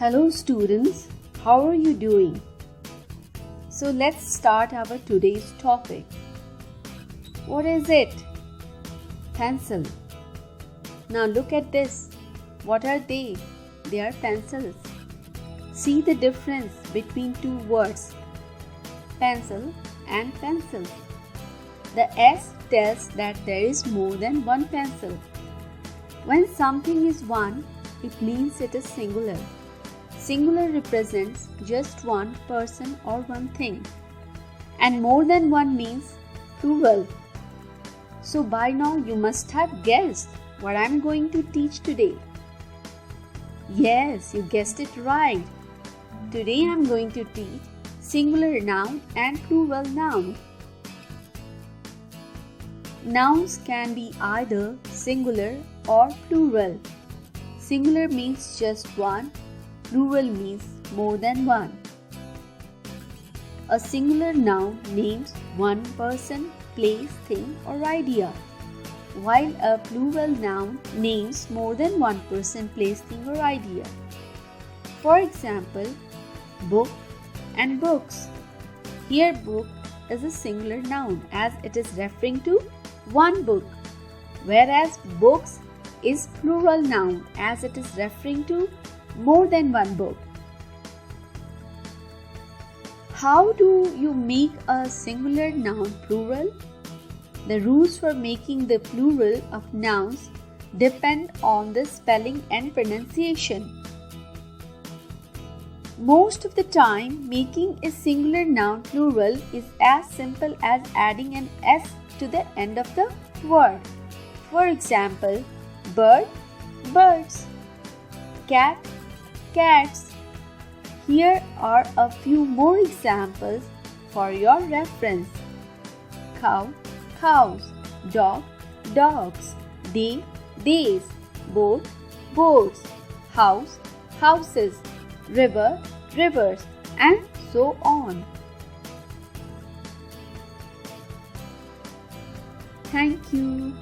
Hello students, how are you doing? So let's start our today's topic. What is it? Pencil. Now look at this. What are they? They are pencils. See the difference between two words, pencil and pencil. The S tells that there is more than one pencil. When something is one, it means it is singular. Singular represents just one person or one thing. And more than one means plural. So by now you must have guessed what I am going to teach today. Yes, you guessed it right. Today I am going to teach singular noun and plural noun. Nouns can be either singular or plural. Singular means just one. Plural means more than one. A singular noun names one person, place, thing or idea, while a plural noun names more than one person, place, thing or idea. For example, book and books. Here book is a singular noun as it is referring to one book, whereas books is plural noun as it is referring to more than one book. How do you make a singular noun plural? The rules for making the plural of nouns depend on the spelling and pronunciation. Most of the time, making a singular noun plural is as simple as adding an S to the end of the word. For example, bird, birds, cat, cats. Here are a few more examples for your reference. Cow, cows, dog, dogs, day, days, boat, boats, house, houses, river, rivers, and so on. Thank you.